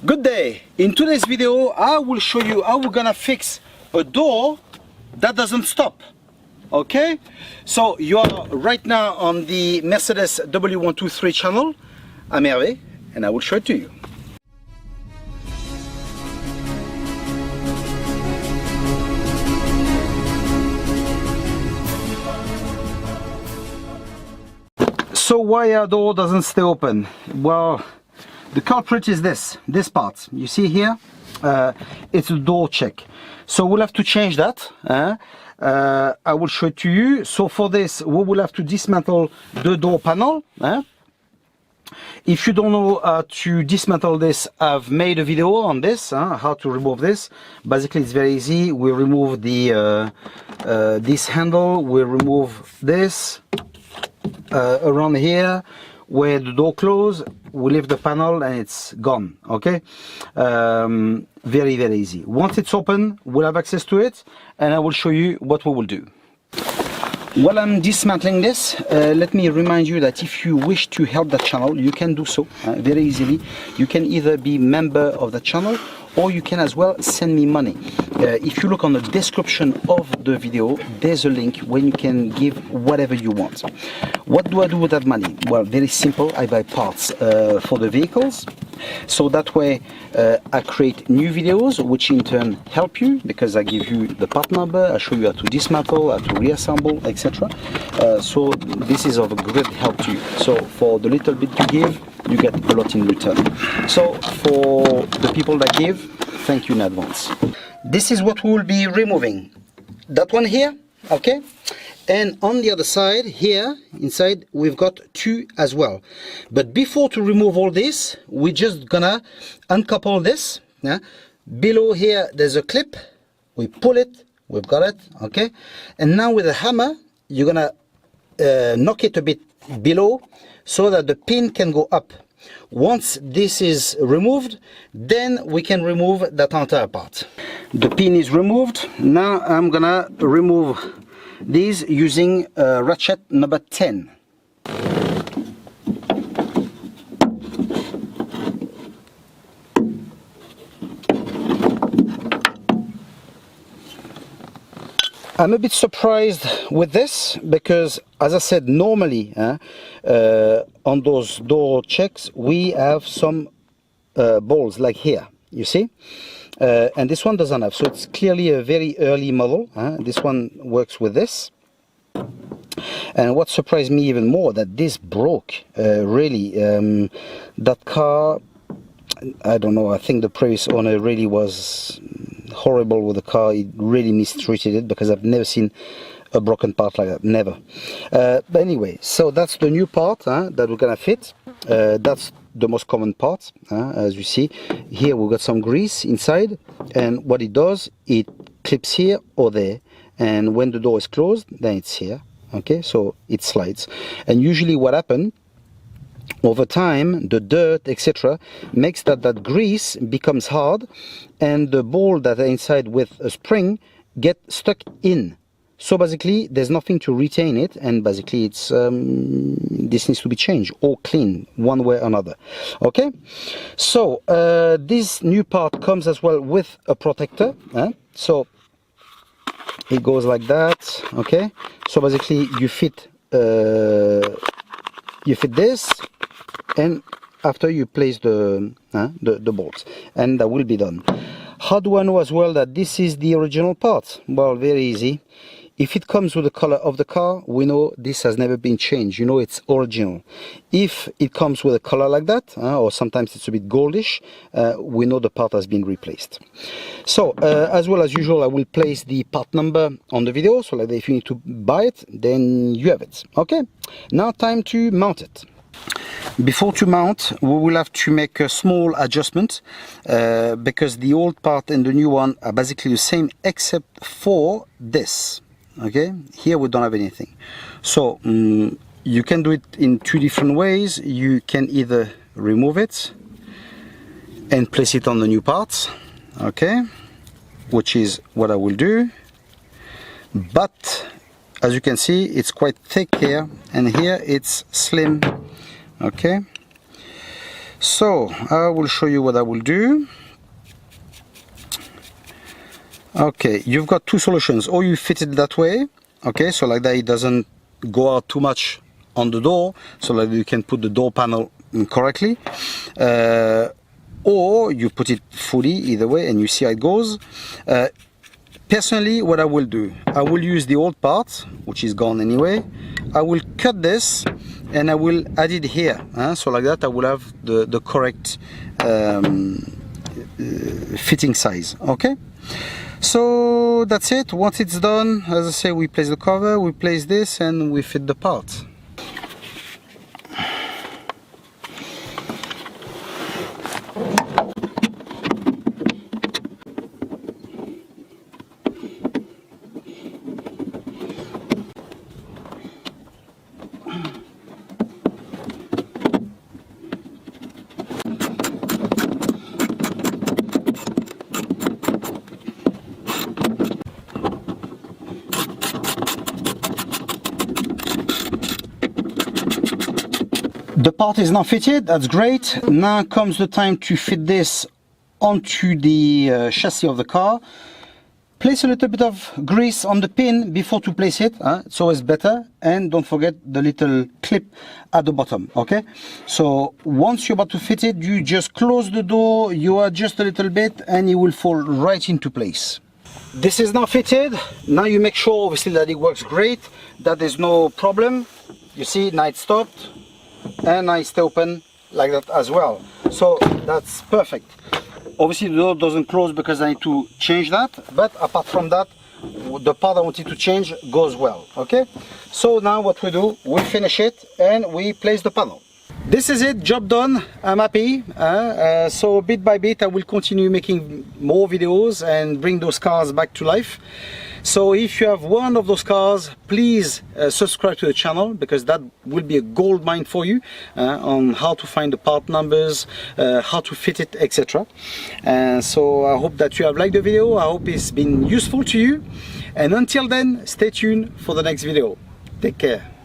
Good day. In today's video I will show you how we're gonna fix a door that doesn't stop. Okay, so you are right now on the Mercedes W123 channel. I'm Hervé and I will show it to you. So why our door doesn't stay open? Well, the culprit is this part. You see here, it's a door check. So we'll have to change that. I will show it to you. So for this, we will have to dismantle the door panel. If you don't know how to dismantle this, I've made a video on this, how to remove this. Basically, it's very easy. We remove the this handle. We remove this around here where the door closes. We lift the panel and it's gone. Okay, very easy. Once it's open, we'll have access to it, and I will show you what we will do. While I'm dismantling this, let me remind you that if you wish to help the channel, you can do so very easily. You can either be member of the channel, or you can as well send me money. If you look on the description of the video, there's a link where you can give whatever you want. What do I do with that money? Well, very simple. I buy parts for the vehicles. So that way I create new videos, which in turn help you, because I give you the part number, I show you how to dismantle, how to reassemble, etc. So this is of a great help to you. So for the little bit you give, you get a lot in return. So for the people that give, thank you in advance. This is what we will be removing. That one here, okay? And on the other side here, inside, we've got two as well. But before to remove all this, we're just gonna uncouple this. Below here, there's a clip. We pull it, we've got it, okay? And now with a hammer, you're gonna knock it a bit below so that the pin can go up. Once this is removed, then we can remove that entire part. The pin is removed. Now I'm gonna remove these using ratchet number 10. I'm a bit surprised with this because, as I said, normally on those door checks we have some balls like here, you see, and this one doesn't have, so it's clearly a very early model. This one works with this. And what surprised me even more, that this broke really. That car, I don't know, I think the previous owner really was horrible with the car. He really mistreated it, because I've never seen a broken part like that, never. But anyway, so that's the new part that we're gonna fit. That's the most common part. As you see here, we've got some grease inside, and what it does, it clips here or there, and when the door is closed, then it's here. Okay, so it slides. And usually what happens over time, the dirt, etc., makes that grease becomes hard, and the ball that are inside with a spring get stuck in. So basically there's nothing to retain it, and basically it's this needs to be changed or cleaned one way or another. Okay, so this new part comes as well with a protector. So it goes like that. Okay, so basically you fit this, and after you place the bolts, and that will be done. How do I know as well that this is the original part? Well, very easy. If it comes with the color of the car, we know this has never been changed. You know it's original. If it comes with a color like that, or sometimes it's a bit goldish, we know the part has been replaced. So, as well as usual, I will place the part number on the video, so like if you need to buy it, then you have it. Okay, now time to mount it. Before to mount, we will have to make a small adjustment, because the old part and the new one are basically the same, except for this. Okay, here we don't have anything. So you can do it in two different ways. You can either remove it and place it on the new parts, okay, which is what I will do. But as you can see, it's quite thick here, and here it's slim. Okay, So I will show you what I will do. Okay, you've got two solutions. Or you fit it that way, okay, so like that it doesn't go out too much on the door, so that you can put the door panel correctly, or you put it fully, either way, and you see how it goes. Personally, what I will do, I will use the old part, which is gone anyway. I will cut this and I will add it here, so like that I will have the correct fitting size. Okay, so that's it. Once it's done, as I say, we place the cover, we place this, and we fit the part. The part is now fitted, that's great. Now comes the time to fit this onto the chassis of the car. Place a little bit of grease on the pin before to place it, it's always better. And don't forget the little clip at the bottom, okay? So once you're about to fit it, you just close the door, you adjust a little bit, and it will fall right into place. This is now fitted. Now you make sure obviously that it works great, that there's no problem. You see, now it stopped. And I stay open like that as well, so that's perfect. Obviously the door doesn't close because I need to change that, but apart from that, the part I wanted to change goes well. Okay, so now what we do, we finish it and we place the panel. This is it, job done. I'm happy. So bit by bit I will continue making more videos and bring those cars back to life. So if you have one of those cars, please subscribe to the channel, because that will be a gold mine for you on how to find the part numbers, how to fit it, etc. And so I hope that you have liked the video. I hope it's been useful to you. And until then, stay tuned for the next video. Take care.